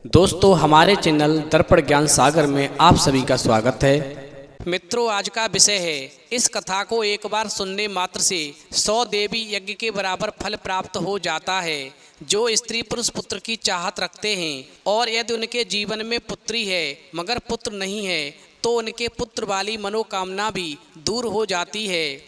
दोस्तों, हमारे चैनल दर्पण ज्ञान सागर में आप सभी का स्वागत है। मित्रों, आज का विषय है इस कथा को एक बार सुनने मात्र से 100 देवी यज्ञ के बराबर फल प्राप्त हो जाता है। जो स्त्री पुरुष पुत्र की चाहत रखते हैं और यदि उनके जीवन में पुत्री है मगर पुत्र नहीं है तो उनके पुत्र वाली मनोकामना भी दूर हो जाती है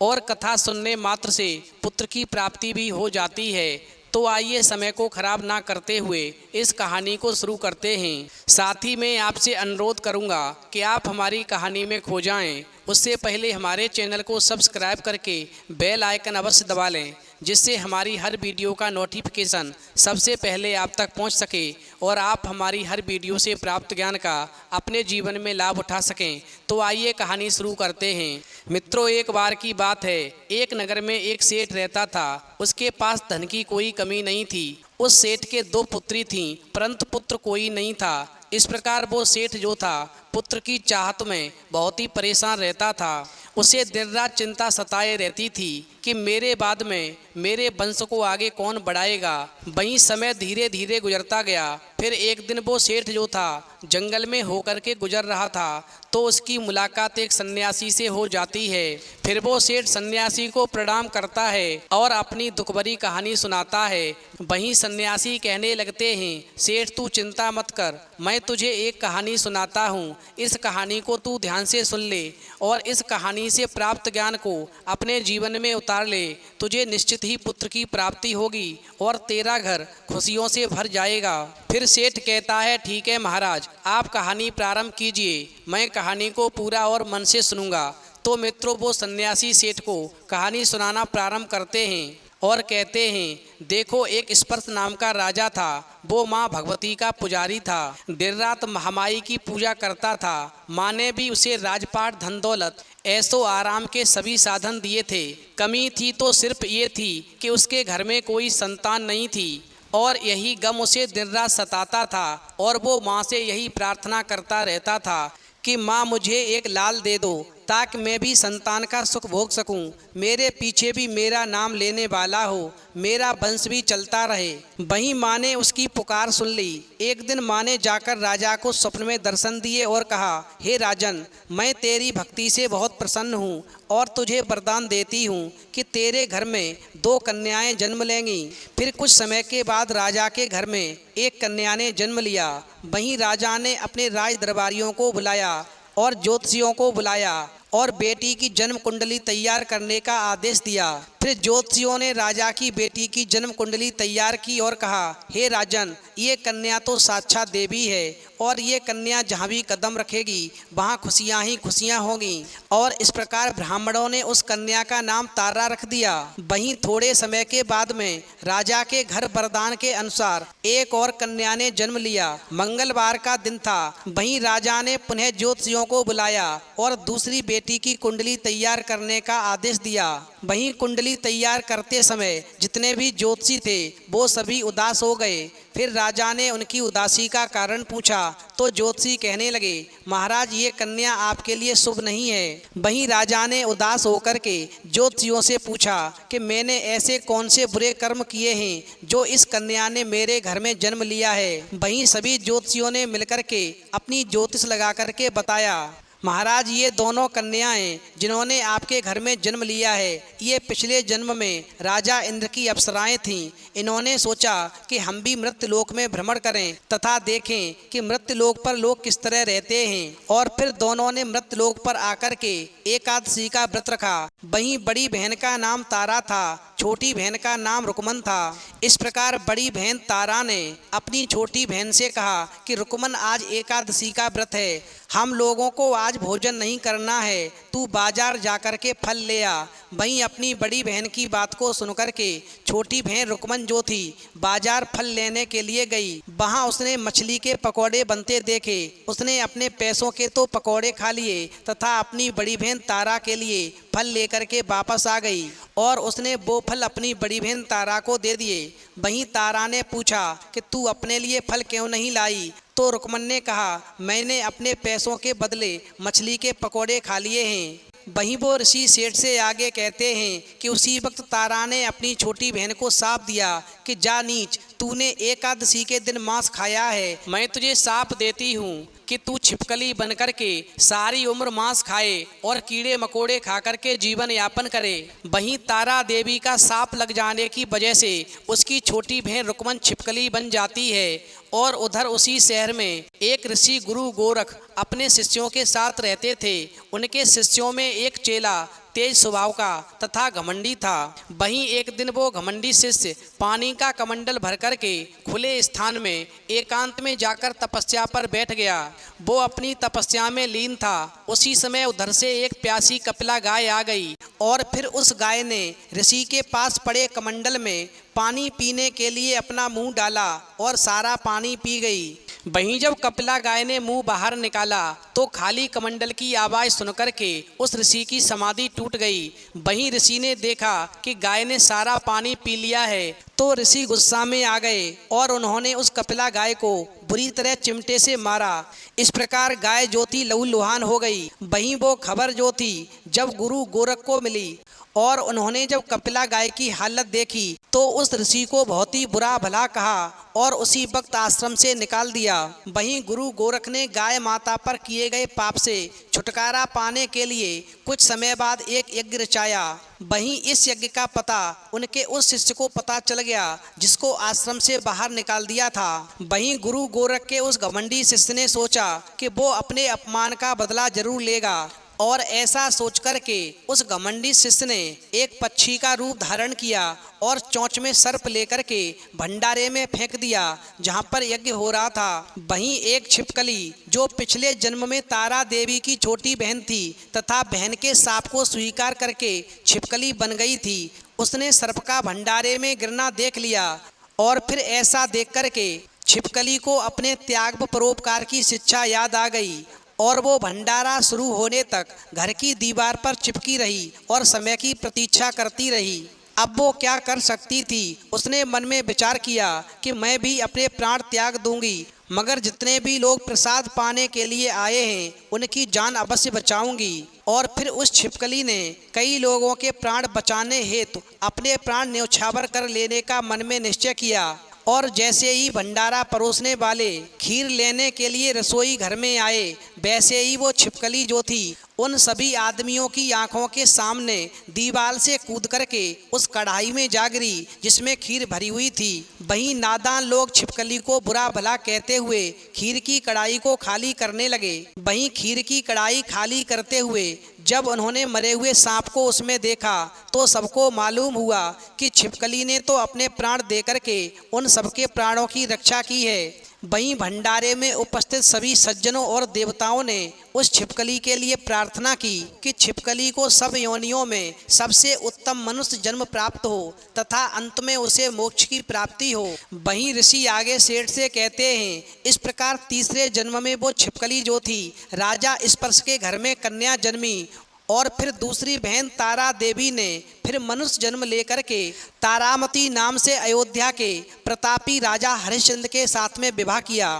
और कथा सुनने मात्र से पुत्र की प्राप्ति भी हो जाती है। तो आइए समय को खराब ना करते हुए इस कहानी को शुरू करते हैं। साथ ही मैं आपसे अनुरोध करूंगा कि आप हमारी कहानी में खो जाएं। उससे पहले हमारे चैनल को सब्सक्राइब करके बेल आइकन अवश्य दबा लें, जिससे हमारी हर वीडियो का नोटिफिकेशन सबसे पहले आप तक पहुंच सके और आप हमारी हर वीडियो से प्राप्त ज्ञान का अपने जीवन में लाभ उठा सकें। तो आइए कहानी शुरू करते हैं। मित्रों, एक बार की बात है, एक नगर में एक सेठ रहता था। उसके पास धन की कोई कमी नहीं थी। उस सेठ के 2 पुत्री थीं, परंतु पुत्र कोई नहीं था। इस प्रकार वो सेठ जो था पुत्र की चाहत में बहुत ही परेशान रहता था। उसे दिन रात चिंता सताए रहती थी कि मेरे बाद में मेरे वंश को आगे कौन बढ़ाएगा। वहीं समय धीरे धीरे गुजरता गया। फिर एक दिन वो सेठ जो था जंगल में होकर के गुजर रहा था तो उसकी मुलाकात एक सन्यासी से हो जाती है। फिर वो सेठ सन्यासी को प्रणाम करता है और अपनी दुख भरी कहानी सुनाता है। वहीं सन्यासी कहने लगते हैं, सेठ तू चिंता मत कर, मैं तुझे एक कहानी सुनाता हूँ। इस कहानी को तू ध्यान से सुन ले और इस कहानी से प्राप्त ज्ञान को अपने जीवन में उतार ले। तुझे निश्चित ही पुत्र की प्राप्ति होगी और तेरा घर खुशियों से भर जाएगा। फिर सेठ कहता है, ठीक है महाराज, आप कहानी प्रारंभ कीजिए, मैं कहानी को पूरा और मन से सुनूंगा। तो मित्रों, वो सन्यासी सेठ को कहानी सुनाना प्रारंभ करते हैं और कहते हैं, देखो एक स्पर्श नाम का राजा था। वो माँ भगवती का पुजारी था। दिन रात महामाई की पूजा करता था। माँ ने भी उसे राजपाट, धन दौलत, ऐसो आराम के सभी साधन दिए थे। कमी थी तो सिर्फ ये थी कि उसके घर में कोई संतान नहीं थी और यही गम उसे दिन रात सताता था और वो माँ से यही प्रार्थना करता रहता था कि माँ मुझे एक लाल दे दो ताकि मैं भी संतान का सुख भोग सकूं। मेरे पीछे भी मेरा नाम लेने वाला हो, मेरा वंश भी चलता रहे। वहीं माँ ने उसकी पुकार सुन ली। एक दिन माँ ने जाकर राजा को स्वप्न में दर्शन दिए और कहा, हे राजन, मैं तेरी भक्ति से बहुत प्रसन्न हूँ और तुझे वरदान देती हूँ कि तेरे घर में 2 कन्याएं जन्म लेंगी। फिर कुछ समय के बाद राजा के घर में एक कन्या ने जन्म लिया। वहीं राजा ने अपने राज दरबारियों को बुलाया और ज्योतिषियों को बुलाया और बेटी की जन्म कुंडली तैयार करने का आदेश दिया। फिर ज्योतिषियों ने राजा की बेटी की जन्म कुंडली तैयार की और कहा, हे राजन, ये कन्या तो साक्षात देवी है और ये कन्या जहाँ भी कदम रखेगी वहाँ खुशियाँ ही खुशियाँ होंगी। और इस प्रकार ब्राह्मणों ने उस कन्या का नाम तारा रख दिया। वहीं थोड़े समय के बाद में राजा के घर वरदान के अनुसार एक और कन्या ने जन्म लिया। मंगलवार का दिन था। वहीं राजा ने पुनः ज्योतिषियों को बुलाया और दूसरी बेटी की कुंडली तैयार करने का आदेश दिया। वहीं कुंडली तैयार करते समय जितने भी ज्योतिषी थे वो सभी उदास हो गए। फिर राजा ने उनकी उदासी का कारण पूछा तो ज्योतिषी कहने लगे, महाराज, ये कन्या आपके लिए शुभ नहीं है। वहीं राजा ने उदास होकर के ज्योतिषियों से पूछा कि मैंने ऐसे कौन से बुरे कर्म किए हैं जो इस कन्या ने मेरे घर में जन्म लिया है। वहीं सभी ज्योतिषियों ने मिलकर के अपनी ज्योतिष लगा करके बताया, महाराज, ये दोनों कन्याएं जिन्होंने आपके घर में जन्म लिया है, ये पिछले जन्म में राजा इंद्र की अप्सराएं थीं। इन्होंने सोचा कि हम भी मृत्युलोक में भ्रमण करें तथा देखें कि मृत्युलोक पर लोग किस तरह रहते हैं। और फिर दोनों ने मृत्युलोक पर आकर के एकादशी का व्रत रखा। वहीं बड़ी बहन का नाम तारा था, छोटी बहन का नाम रुकमन था। इस प्रकार बड़ी बहन तारा ने अपनी छोटी बहन से कहा कि रुकमन, आज एकादशी का व्रत है, हम लोगों को आज भोजन नहीं करना है, तू बाजार जाकर के फल ले आ। वहीं अपनी बड़ी बहन की बात को सुनकर के छोटी बहन रुकमन जो थी बाजार फल लेने के लिए गई। वहां उसने मछली के पकौड़े बनते देखे। उसने अपने पैसों के तो पकौड़े खा लिए तथा अपनी बड़ी बहन तारा के लिए फल लेकर के वापस आ गई और उसने वो फल अपनी बड़ी बहन तारा को दे दिए। वहीं तारा ने पूछा कि तू अपने लिए फल क्यों नहीं लाई। तो रुकमन ने कहा, मैंने अपने पैसों के बदले मछली के पकौड़े खा लिए हैं। वहीं वो ऋषि सेठ से आगे कहते हैं कि उसी वक्त तारा ने अपनी छोटी बहन को शाप दिया कि जा नीच, तूने एकादशी के दिन मांस खाया है, मैं तुझे शाप देती हूँ कि तू छिपकली बनकर के सारी उम्र मांस खाए और कीड़े मकोड़े खा कर के जीवन यापन करे। वहीं तारा देवी का शाप लग जाने की वजह से उसकी छोटी बहन रुक्मन छिपकली बन जाती है। और उधर उसी शहर में एक ऋषि गुरु गोरख अपने शिष्यों के साथ रहते थे। उनके शिष्यों में एक चेला तेज स्वभाव का तथा घमंडी था। वहीं एक दिन वो घमंडी शिष्य पानी का कमंडल भर कर के खुले स्थान में एकांत में जाकर तपस्या पर बैठ गया। वो अपनी तपस्या में लीन था। उसी समय उधर से एक प्यासी कपिला गाय आ गई और फिर उस गाय ने ऋषि के पास पड़े कमंडल में पानी पीने के लिए अपना मुंह डाला और सारा पानी पी गई। वहीं जब कपिला गाय ने मुंह बाहर निकाला तो खाली कमंडल की आवाज़ सुनकर के उस ऋषि की समाधि टूट गई। वहीं ऋषि ने देखा कि गाय ने सारा पानी पी लिया है तो ऋषि गुस्सा में आ गए और उन्होंने उस कपिला गाय को बुरी तरह चिमटे से मारा। इस प्रकार गाय जो थी लहूलुहान हो गई। वहीं वो खबर जो थी जब गुरु गोरख को मिली और उन्होंने जब कपिला गाय की हालत देखी तो उस ऋषि को बहुत ही बुरा भला कहा और उसी वक्त आश्रम से निकाल दिया। वहीं गुरु गोरख ने गाय माता पर किए गए पाप से छुटकारा पाने के लिए कुछ समय बाद एक यज्ञ रचाया। वहीं इस यज्ञ का पता उनके उस शिष्य को पता चल गया जिसको आश्रम से बाहर निकाल दिया था। वहीं गुरु गोरख के उस घमंडी शिष्य ने सोचा कि वो अपने अपमान का बदला जरूर लेगा और ऐसा सोच कर के उस घमंडी शिष्य ने एक पक्षी का रूप धारण किया और चोंच में सर्प लेकर के भंडारे में फेंक दिया जहां पर यज्ञ हो रहा था। वहीं एक छिपकली जो पिछले जन्म में तारा देवी की छोटी बहन थी तथा बहन के साप को स्वीकार करके छिपकली बन गई थी, उसने सर्प का भंडारे में गिरना देख लिया और फिर ऐसा देख कर के छिपकली को अपने त्याग व परोपकार की शिक्षा याद आ गई और वो भंडारा शुरू होने तक घर की दीवार पर चिपकी रही और समय की प्रतीक्षा करती रही। अब वो क्या कर सकती थी? उसने मन में विचार किया कि मैं भी अपने प्राण त्याग दूंगी, मगर जितने भी लोग प्रसाद पाने के लिए आए हैं उनकी जान अवश्य बचाऊंगी। और फिर उस छिपकली ने कई लोगों के प्राण बचाने हेतु अपने प्राण न्यौछावर कर लेने का मन में निश्चय किया। और जैसे ही भंडारा परोसने वाले खीर लेने के लिए रसोई घर में आए, वैसे ही वो छिपकली जो थी उन सभी आदमियों की आंखों के सामने दीवार से कूद करके उस कढ़ाई में जा गिरी जिसमें खीर भरी हुई थी। वहीं नादान लोग छिपकली को बुरा भला कहते हुए खीर की कढ़ाई को खाली करने लगे। वहीं खीर की कढ़ाई खाली करते हुए जब उन्होंने मरे हुए सांप को उसमें देखा तो सबको मालूम हुआ कि छिपकली ने तो अपने प्राण दे करके उन सबके प्राणों की रक्षा की है। वहीं भंडारे में उपस्थित सभी सज्जनों और देवताओं ने उस छिपकली के लिए प्रार्थना की कि छिपकली को सब योनियों में सबसे उत्तम मनुष्य जन्म प्राप्त हो तथा अंत में उसे मोक्ष की प्राप्ति हो। वहीं ऋषि आगे सेठ से कहते हैं, इस प्रकार तीसरे जन्म में वो छिपकली जो थी राजा स्पर्श के घर में कन्या जन्मी और फिर दूसरी बहन तारा देवी ने फिर मनुष्य जन्म लेकर के तारामती नाम से अयोध्या के प्रतापी राजा हरिश्चंद्र के साथ में विवाह किया।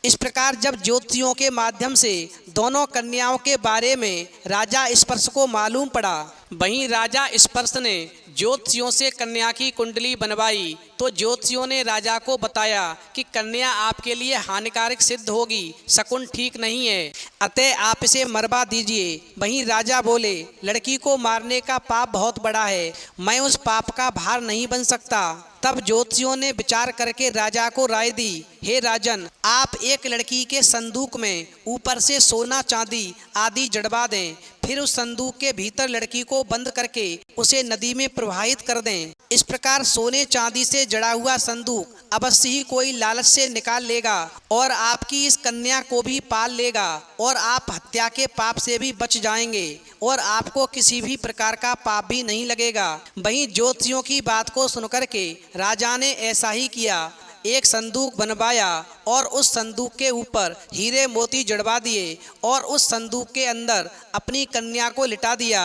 इस प्रकार जब ज्योतिषियों के माध्यम से दोनों कन्याओं के बारे में राजा स्पर्श को मालूम पड़ा, वहीं राजा स्पर्श ने ज्योतिषियों से कन्या की कुंडली बनवाई तो ज्योतिषियों ने राजा को बताया कि कन्या आपके लिए हानिकारक सिद्ध होगी, शकुन ठीक नहीं है, अतः आप इसे मरवा दीजिए। वहीं राजा बोले, लड़की को मारने का पाप बहुत बड़ा है, मैं उस पाप का भार नहीं बन सकता। तब ज्योतिषियों ने विचार करके राजा को राय दी, हे राजन, आप एक लड़की के संदूक में ऊपर से सोना चांदी आदि जड़वा दें, फिर उस संदूक के भीतर लड़की को बंद करके उसे नदी में प्रवाहित कर दें। इस प्रकार सोने चांदी से जड़ा हुआ संदूक अवश्य ही कोई लालच से निकाल लेगा और आपकी इस कन्या को भी पाल लेगा और आप हत्या के पाप से भी बच जाएंगे और आपको किसी भी प्रकार का पाप भी नहीं लगेगा। वहीं ज्योतिषियों की बात को सुनकर के राजा ने ऐसा ही किया। एक संदूक बनवाया और उस संदूक के ऊपर हीरे मोती जड़वा दिए और उस संदूक के अंदर अपनी कन्या को लिटा दिया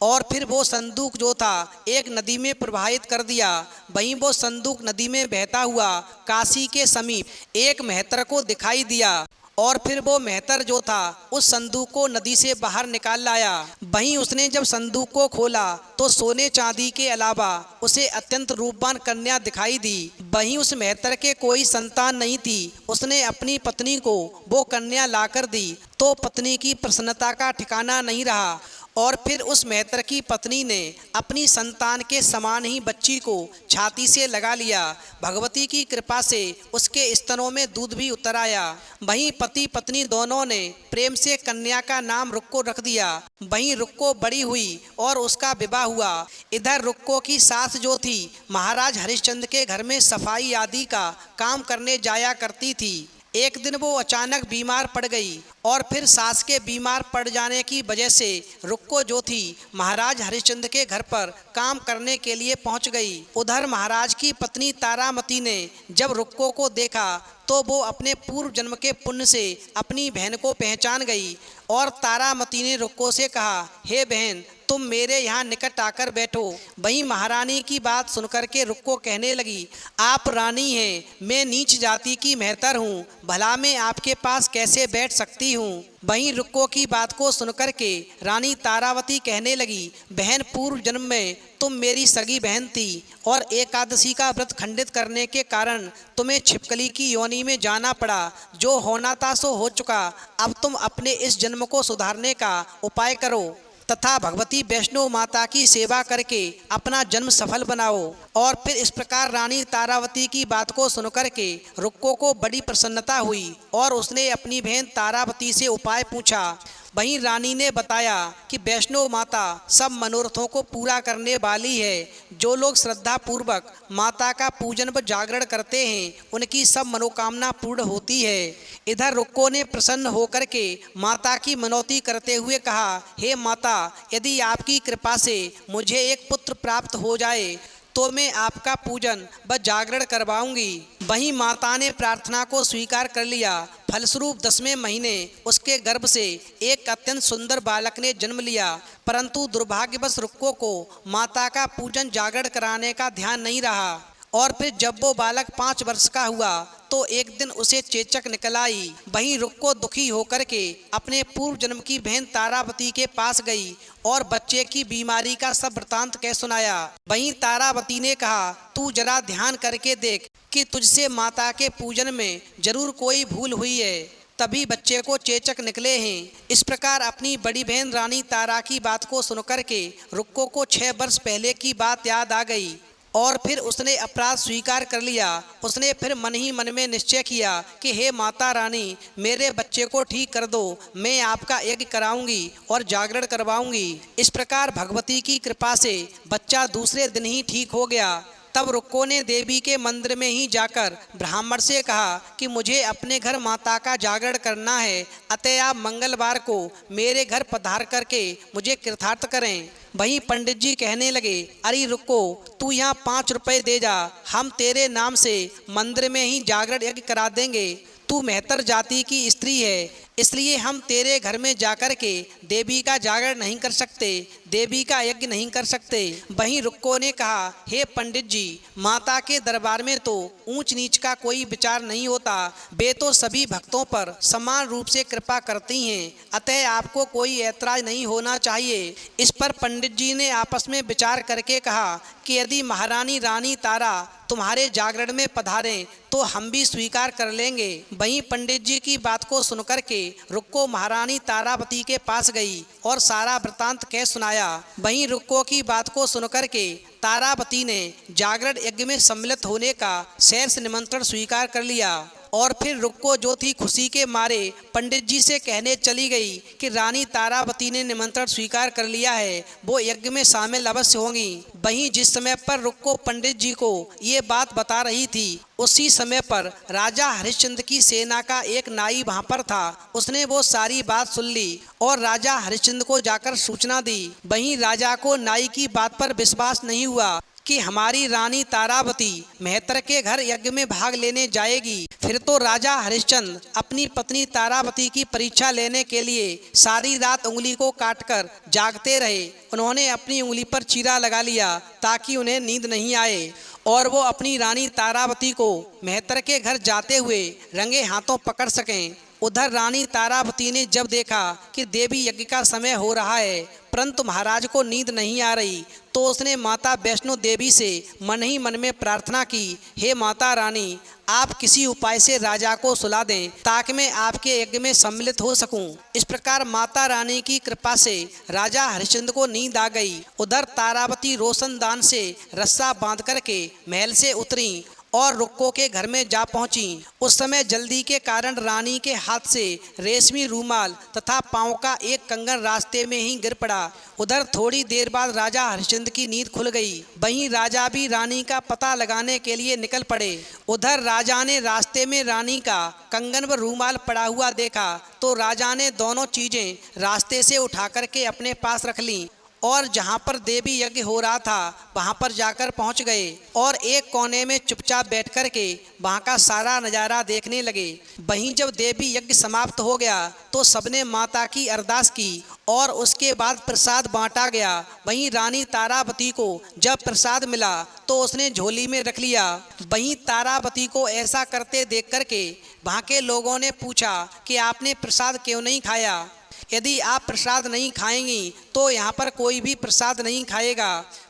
और फिर वो संदूक जो था एक नदी में प्रवाहित कर दिया। वहीं वो संदूक नदी में बहता हुआ काशी के समीप एक मेहतर को दिखाई दिया और फिर वो मेहतर जो था उस संदूक को नदी से बाहर निकाल लाया। वहीं उसने जब संदूक को खोला तो सोने चांदी के अलावा उसे अत्यंत रूपवान कन्या दिखाई दी। वहीं उस मेहतर के कोई संतान नहीं थी। उसने अपनी पत्नी को वो कन्या लाकर दी तो पत्नी की प्रसन्नता का ठिकाना नहीं रहा और फिर उस मेहतर की पत्नी ने अपनी संतान के समान ही बच्ची को छाती से लगा लिया। भगवती की कृपा से उसके स्तनों में दूध भी उतर आया। वहीं पति पत्नी दोनों ने प्रेम से कन्या का नाम रुक्को रख दिया। वहीं रुक्को बड़ी हुई और उसका विवाह हुआ। इधर रुक्को की सास जो थी महाराज हरिश्चंद्र के घर में सफाई आदि का काम करने जाया करती थी। एक दिन वो अचानक बीमार पड़ गई और फिर सास के बीमार पड़ जाने की वजह से रुक्को जो थी महाराज हरिश्चंद्र के घर पर काम करने के लिए पहुंच गई। उधर महाराज की पत्नी तारामती ने जब रुक्को को देखा तो वो अपने पूर्व जन्म के पुण्य से अपनी बहन को पहचान गई और तारामती ने रुक्को से कहा, हे बहन, तुम मेरे यहाँ निकट आकर बैठो। वहीं महारानी की बात सुनकर के रुक्को कहने लगी, आप रानी हैं, मैं नीच जाति की मेहतर हूँ, भला मैं आपके पास कैसे बैठ सकती हूँ। वहीं रुक्को की बात को सुनकर के रानी तारावती कहने लगी, बहन, पूर्व जन्म में तुम मेरी सगी बहन थी और एकादशी का व्रत खंडित करने के कारण तुम्हें छिपकली की योनि में जाना पड़ा। जो होना था सो हो चुका। अब तुम अपने इस जन्म को सुधारने का उपाय करो तथा भगवती वैष्णो माता की सेवा करके अपना जन्म सफल बनाओ। और फिर इस प्रकार रानी तारावती की बात को सुनकर के रुक्को को बड़ी प्रसन्नता हुई और उसने अपनी बहन तारावती से उपाय पूछा। वहीं रानी ने बताया कि वैष्णो माता सब मनोरथों को पूरा करने वाली है। जो लोग श्रद्धा पूर्वक माता का पूजन व जागरण करते हैं उनकी सब मनोकामना पूर्ण होती है। इधर रुक्को ने प्रसन्न होकर के माता की मनौती करते हुए कहा, हे माता, यदि आपकी कृपा से मुझे एक पुत्र प्राप्त हो जाए तो मैं आपका पूजन व जागरण करवाऊंगी। वहीं माता ने प्रार्थना को स्वीकार कर लिया। फलस्वरूप 10वें महीने उसके गर्भ से एक अत्यंत सुंदर बालक ने जन्म लिया। परंतु दुर्भाग्यवश रुक्को को माता का पूजन जागरण कराने का ध्यान नहीं रहा और फिर जब वो बालक 5 वर्ष का हुआ तो एक दिन उसे चेचक निकल आई। वहीं रुक्को दुखी होकर के अपने पूर्व जन्म की बहन तारावती के पास गई और बच्चे की बीमारी का सब वृतांत कह सुनाया। वहीं तारावती ने कहा, तू जरा ध्यान करके देख कि तुझसे माता के पूजन में जरूर कोई भूल हुई है, तभी बच्चे को चेचक निकले हैं। इस प्रकार अपनी बड़ी बहन रानी तारा की बात को सुनकर के रुक्को को 6 वर्ष पहले की बात याद आ गई और फिर उसने अपराध स्वीकार कर लिया। उसने फिर मन ही मन में निश्चय किया कि हे माता रानी, मेरे बच्चे को ठीक कर दो, मैं आपका यज्ञ कराऊंगी और जागरण करवाऊंगी। इस प्रकार भगवती की कृपा से बच्चा दूसरे दिन ही ठीक हो गया। तब रुक्को ने देवी के मंदिर में ही जाकर ब्राह्मण से कहा कि मुझे अपने घर माता का जागरण करना है, अतः आप मंगलवार को मेरे घर पधार करके मुझे कृतार्थ करें। वहीं पंडित जी कहने लगे, अरे रुक्को, तू यहाँ 5 रुपए दे जा, हम तेरे नाम से मंदिर में ही जागरण यज्ञ करा देंगे। तू मेहतर जाति की स्त्री है, इसलिए हम तेरे घर में जाकर के देवी का जागरण नहीं कर सकते, देवी का यज्ञ नहीं कर सकते। वहीं रुक्को ने कहा, हे पंडित जी, माता के दरबार में तो ऊंच नीच का कोई विचार नहीं होता, वे तो सभी भक्तों पर समान रूप से कृपा करती हैं, अतः आपको कोई ऐतराज नहीं होना चाहिए। इस पर पंडित जी ने आपस में विचार करके कहा कि यदि महारानी रानी तारा तुम्हारे जागरण में पधारें तो हम भी स्वीकार कर लेंगे। वहीं पंडित जी की बात को सुनकर के रुक्को महारानी तारावती के पास गई और सारा वृतांत कह सुनाया। वहीं रुक्को की बात को सुनकर के तारावती ने जागरण यज्ञ में सम्मिलित होने का सहर्ष निमंत्रण स्वीकार कर लिया और फिर रुक्को जो थी खुशी के मारे पंडित जी से कहने चली गई कि रानी तारावती ने निमंत्रण स्वीकार कर लिया है, वो यज्ञ में शामिल अवश्य होंगी। वहीं जिस समय पर रुक्को पंडित जी को ये बात बता रही थी उसी समय पर राजा हरिश्चंद्र की सेना का एक नाई वहां पर था। उसने वो सारी बात सुन ली और राजा हरिश्चंद्र को जाकर सूचना दी। वहीं राजा को नाई की बात पर विश्वास नहीं हुआ कि हमारी रानी तारावती मेहतर के घर यज्ञ में भाग लेने जाएगी। फिर तो राजा हरिश्चंद्र अपनी पत्नी तारावती की परीक्षा लेने के लिए सारी रात उंगली को काटकर जागते रहे उन्होंने अपनी उंगली पर चीरा लगा लिया ताकि उन्हें नींद नहीं आए और वो अपनी रानी तारावती को मेहतर के घर जाते हुए रंगे हाथों पकड़ सकें। उधर रानी तारावती ने जब देखा कि देवी यज्ञ का समय हो रहा है परंतु महाराज को नींद नहीं आ रही तो उसने माता वैष्णो देवी से मन ही मन में प्रार्थना की, हे माता रानी, आप किसी उपाय से राजा को सुला दें ताकि मैं आपके यज्ञ में सम्मिलित हो सकूं। इस प्रकार माता रानी की कृपा से राजा हरिश्चंद्र को नींद आ गई। उधर तारावती रोशनदान से रस्सा बांध करके महल से उतरी और रुक्को के घर में जा पहुंची। उस समय जल्दी के कारण रानी के हाथ से रेशमी रूमाल तथा पांव का एक कंगन रास्ते में ही गिर पड़ा। उधर थोड़ी देर बाद राजा हरिश्चंद्र की नींद खुल गई। वहीं राजा भी रानी का पता लगाने के लिए निकल पड़े। उधर राजा ने रास्ते में रानी का कंगन व रूमाल पड़ा हुआ देखा तो राजा ने दोनों चीजें रास्ते से उठा करके अपने पास रख लीं और जहाँ पर देवी यज्ञ हो रहा था वहाँ पर जाकर पहुँच गए और एक कोने में चुपचाप बैठ कर के वहाँ का सारा नज़ारा देखने लगे। वहीं जब देवी यज्ञ समाप्त हो गया तो सबने माता की अरदास की और उसके बाद प्रसाद बांटा गया। वहीं रानी तारावती को जब प्रसाद मिला तो उसने झोली में रख लिया। वहीं तारावती को ऐसा करते देख करके वहाँ के लोगों ने पूछा कि आपने प्रसाद क्यों नहीं खाया? यदि आप प्रसाद नहीं खाएंगी तो यहाँ पर कोई भी प्रसाद नहीं खाएगा।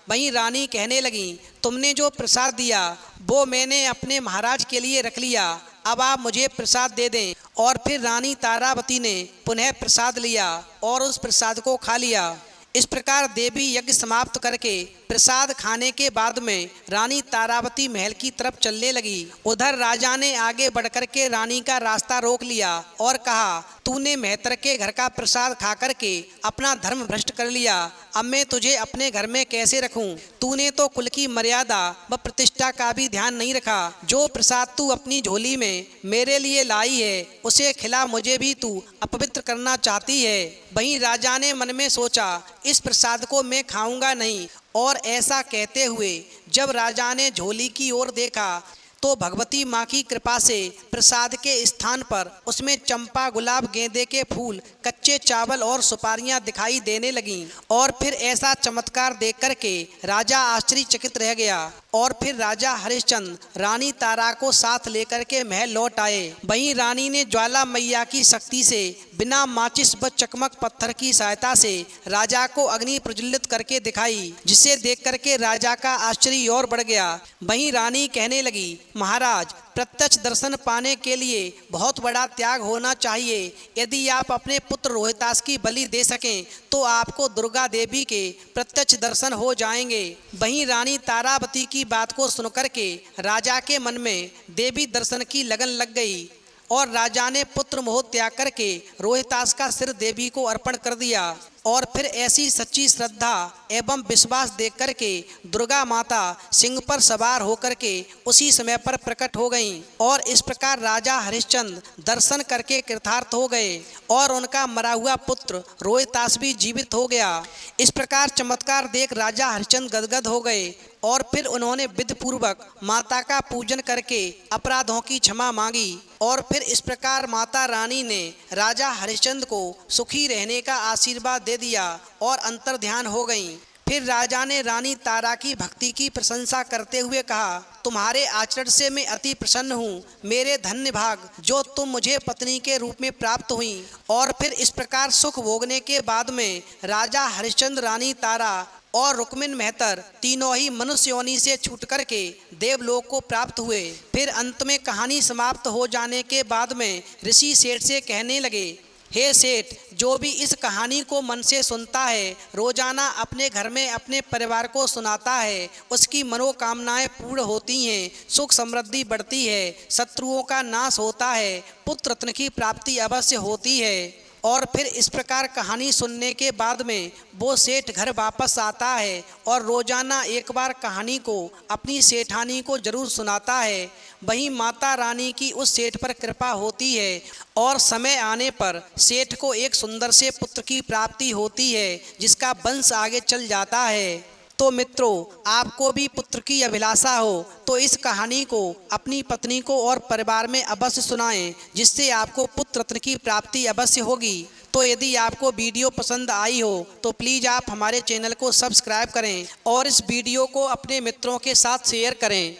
वहीं रानी कहने लगी, तुमने जो प्रसाद दिया वो मैंने अपने महाराज के लिए रख लिया, अब आप मुझे प्रसाद दे दें। और फिर रानी तारावती ने पुनः प्रसाद लिया और उस प्रसाद को खा लिया। इस प्रकार देवी यज्ञ समाप्त करके प्रसाद खाने के बाद में रानी तारावती महल की तरफ चलने लगी। उधर राजा ने आगे बढ़कर के रानी का रास्ता रोक लिया और कहा, तूने मेहतर के घर का प्रसाद खा करके अपना धर्म भ्रष्ट कर लिया, अब मैं तुझे अपने घर में कैसे रखूं? तूने तो कुल की मर्यादा व प्रतिष्ठा का भी ध्यान नहीं रखा। जो प्रसाद तू अपनी झोली में मेरे लिए लाई है उसे खिला, मुझे भी तू अपवित्र करना चाहती है। वहीं राजा ने मन में सोचा, इस प्रसाद को मैं खाऊंगा नहीं। और ऐसा कहते हुए जब राजा ने झोली की ओर देखा तो भगवती माँ की कृपा से प्रसाद के स्थान पर उसमें चंपा, गुलाब, गेंदे के फूल, कच्चे चावल और सुपारियां दिखाई देने लगीं। और फिर ऐसा चमत्कार देख करके राजा आश्चर्यचकित रह गया। और फिर राजा हरिश्चंद्र रानी तारा को साथ लेकर के महल लौट आए। वहीं रानी ने ज्वाला मैया की शक्ति से बिना माचिस व चकमक पत्थर की सहायता से राजा को अग्नि प्रज्वलित करके दिखाई, जिसे देख करके राजा का आश्चर्य और बढ़ गया। वहीं रानी कहने लगी, महाराज, प्रत्यक्ष दर्शन पाने के लिए बहुत बड़ा त्याग होना चाहिए। यदि आप अपने पुत्र रोहितास की बलि दे सकें तो आपको दुर्गा देवी के प्रत्यक्ष दर्शन हो जाएंगे। वहीं रानी तारावती की बात को सुनकर के राजा के मन में देवी दर्शन की लगन लग गई और राजा ने पुत्र मोह त्याग करके रोहितास का सिर देवी को अर्पण कर दिया। और फिर ऐसी सच्ची श्रद्धा एवं विश्वास देख करके दुर्गा माता सिंह पर सवार होकर के उसी समय पर प्रकट हो गईं। और इस प्रकार राजा हरिश्चंद्र दर्शन करके कृतार्थ हो गए और उनका मरा हुआ पुत्र रोहितास भी जीवित हो गया। इस प्रकार चमत्कार देख राजा हरिश्चंद्र गदगद हो गए और फिर उन्होंने विधि पूर्वक माता का पूजन करके अपराधों की क्षमा मांगी। और फिर इस प्रकार माता रानी ने राजा हरिश्चंद्र को सुखी रहने का आशीर्वाद दे दिया और अंतर ध्यान हो गईं। फिर राजा ने रानी तारा की भक्ति की प्रशंसा करते हुए कहा, तुम्हारे आचरण से मैं अति प्रसन्न हूँ। मेरे धन्य भाग जो तुम मुझे पत्नी के रूप में प्राप्त हुई। और फिर इस प्रकार सुख भोगने के बाद में राजा हरिश्चंद्र, रानी तारा और रुक्मिन मेहतर तीनों ही मनुष्य योनि से छूट करके देवलोक को प्राप्त हुए। फिर अंत में कहानी समाप्त हो जाने के बाद में ऋषि सेठ से कहने लगे, हे सेठ, जो भी इस कहानी को मन से सुनता है, रोजाना अपने घर में अपने परिवार को सुनाता है, उसकी मनोकामनाएं पूर्ण होती हैं, सुख समृद्धि बढ़ती है, शत्रुओं का नाश होता है, पुत्र रत्न की प्राप्ति अवश्य होती है। और फिर इस प्रकार कहानी सुनने के बाद में वो सेठ घर वापस आता है और रोजाना एक बार कहानी को अपनी सेठानी को जरूर सुनाता है। वहीं माता रानी की उस सेठ पर कृपा होती है और समय आने पर सेठ को एक सुंदर से पुत्र की प्राप्ति होती है, जिसका वंश आगे चल जाता है। तो मित्रों, आपको भी पुत्र की अभिलाषा हो तो इस कहानी को अपनी पत्नी को और परिवार में अवश्य सुनाएं, जिससे आपको पुत्र रत्न की प्राप्ति अवश्य होगी। तो यदि आपको वीडियो पसंद आई हो तो प्लीज़ आप हमारे चैनल को सब्सक्राइब करें और इस वीडियो को अपने मित्रों के साथ शेयर करें।